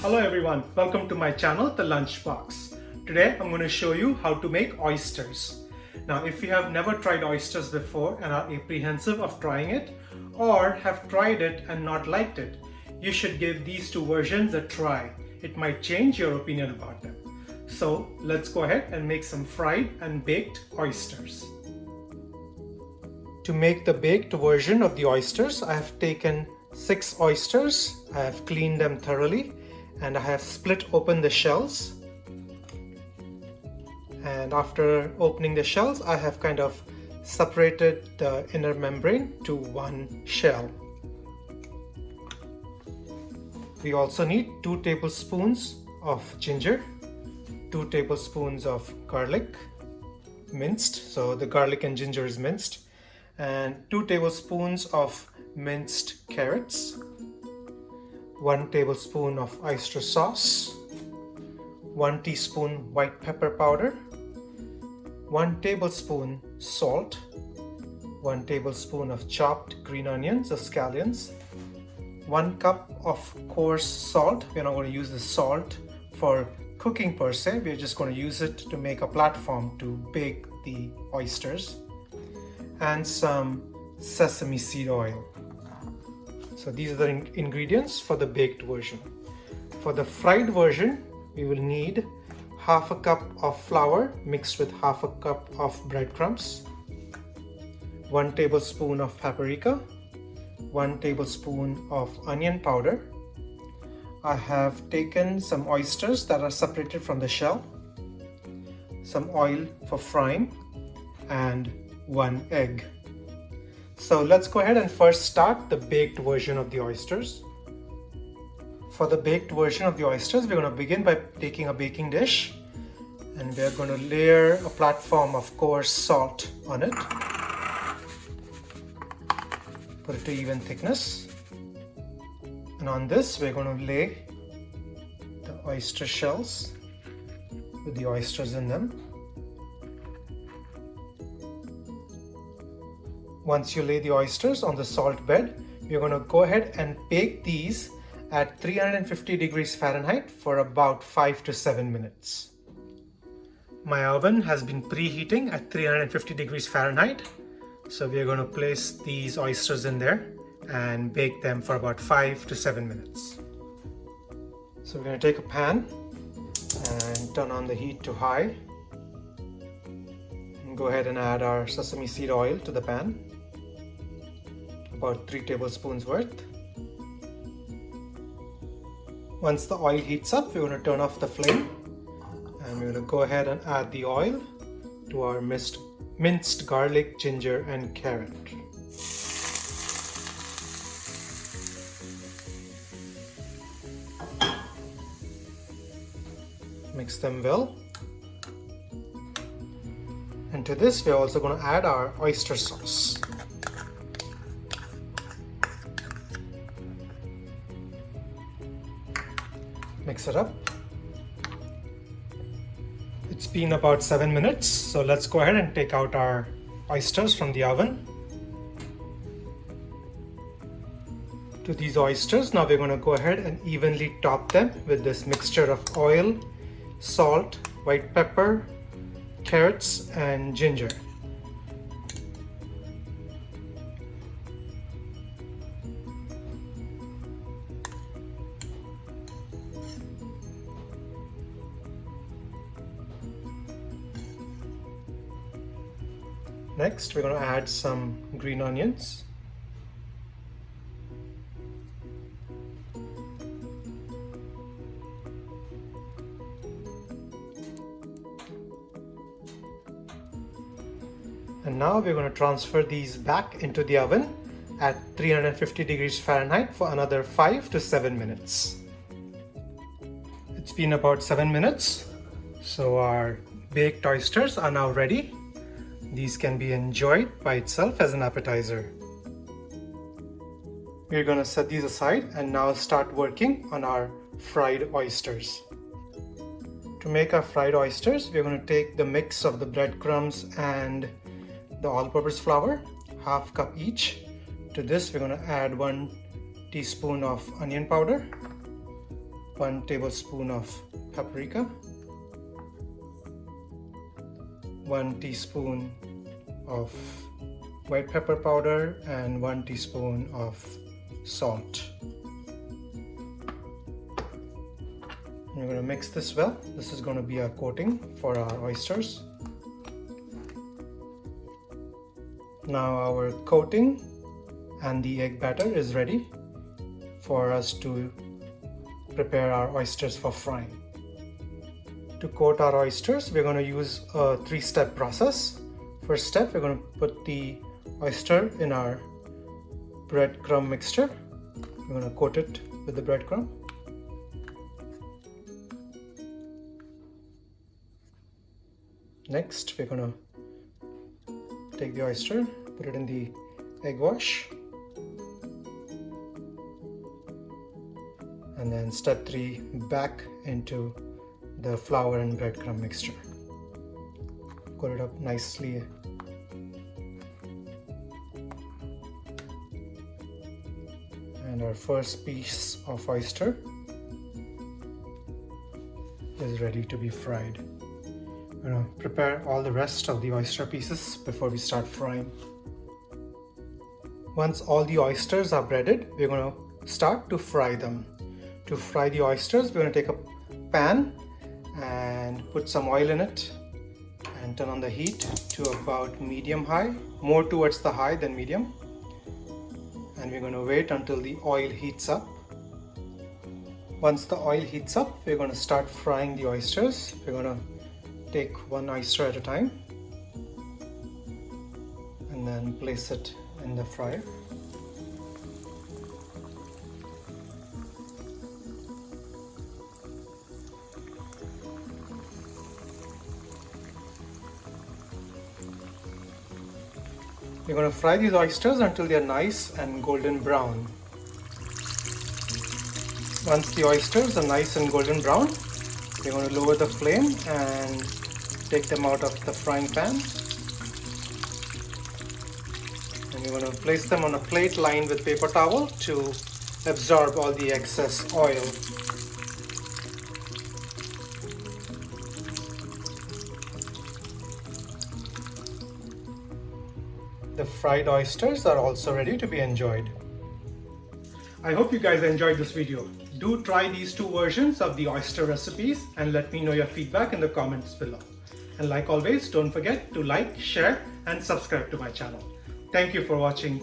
Hello everyone, welcome to my channel, The Lunchbox. Today I'm going to show you how to make oysters. Now if you have never tried oysters before and are apprehensive of trying it, or have tried it and not liked it, you should give these two versions a try. It might change your opinion about them. So let's go ahead and make some fried and baked oysters. To make the baked version of the oysters, I have taken 6 oysters. I have cleaned them thoroughly and I have split open the shells. And after opening the shells, I have kind of separated the inner membrane to one shell. We also need 2 tablespoons of ginger, 2 tablespoons of garlic, minced, so the garlic and ginger is minced, and 2 tablespoons of minced carrots, 1 tablespoon of oyster sauce, 1 teaspoon white pepper powder, 1 tablespoon salt, 1 tablespoon of chopped green onions or scallions, 1 cup of coarse salt. We're not going to use the salt for cooking per se, we're just going to use it to make a platform to bake the oysters, and some sesame seed oil. So these are the ingredients for the baked version. For the fried version, we will need half a cup of flour mixed with half a cup of breadcrumbs, 1 tablespoon of paprika, 1 tablespoon of onion powder. I have taken some oysters that are separated from the shell, some oil for frying, and 1 egg. So let's go ahead and first start the baked version of the oysters. For the baked version of the oysters, we're going to begin by taking a baking dish and we're going to layer a platform of coarse salt on it. Put it to even thickness. And on this, we're going to lay the oyster shells with the oysters in them. Once you lay the oysters on the salt bed, we're going to go ahead and bake these at 350 degrees Fahrenheit for about 5 to 7 minutes. My oven has been preheating at 350 degrees Fahrenheit. So we're going to place these oysters in there and bake them for about 5 to 7 minutes. So we're going to take a pan and turn on the heat to high. And go ahead and add our sesame seed oil to the pan, about 3 tablespoons worth. Once the oil heats up, we're going to turn off the flame and we're going to go ahead and add the oil to our minced garlic, ginger, and carrot. Mix them well. And to this, we're also going to add our oyster sauce. Mix it up. It's been about 7 minutes, so let's go ahead and take out our oysters from the oven. To these oysters, now we're going to go ahead and evenly top them with this mixture of oil, salt, white pepper, carrots, and ginger. Next, we're going to add some green onions. And now we're going to transfer these back into the oven at 350 degrees Fahrenheit for another 5 to 7 minutes. It's been about 7 minutes, so our baked oysters are now ready. These can be enjoyed by itself as an appetizer. We're going to set these aside and now start working on our fried oysters. To make our fried oysters, we're going to take the mix of the breadcrumbs and the all-purpose flour, half cup each. To this, we're going to add 1 teaspoon of onion powder, 1 tablespoon of paprika, 1 teaspoon of white pepper powder, and 1 teaspoon of salt. We're going to mix this well. This is going to be our coating for our oysters. Now our coating and the egg batter is ready for us to prepare our oysters for frying. To coat our oysters, we're going to use a 3-step process. First step, we're going to put the oyster in our breadcrumb mixture. We're going to coat it with the breadcrumb. Next, we're going to take the oyster, put it in the egg wash, and then step 3, back into the flour and breadcrumb mixture. Coat it up nicely. And our first piece of oyster is ready to be fried. We're going to prepare all the rest of the oyster pieces before we start frying. Once all the oysters are breaded, we're going to start to fry them. To fry the oysters, we're going to take a pan and put some oil in it and turn on the heat to about medium-high, more towards the high than medium. And we're going to wait until the oil heats up. Once the oil heats up, we're going to start frying the oysters. We're going to take 1 oyster at a time and then place it in the fryer. We're going to fry these oysters until they are nice and golden brown. Once the oysters are nice and golden brown, we're going to lower the flame and take them out of the frying pan. And we're going to place them on a plate lined with paper towel to absorb all the excess oil. The fried oysters are also ready to be enjoyed. I hope you guys enjoyed this video. Do try these 2 versions of the oyster recipes and let me know your feedback in the comments below. And like always, don't forget to like, share and subscribe to my channel. Thank you for watching.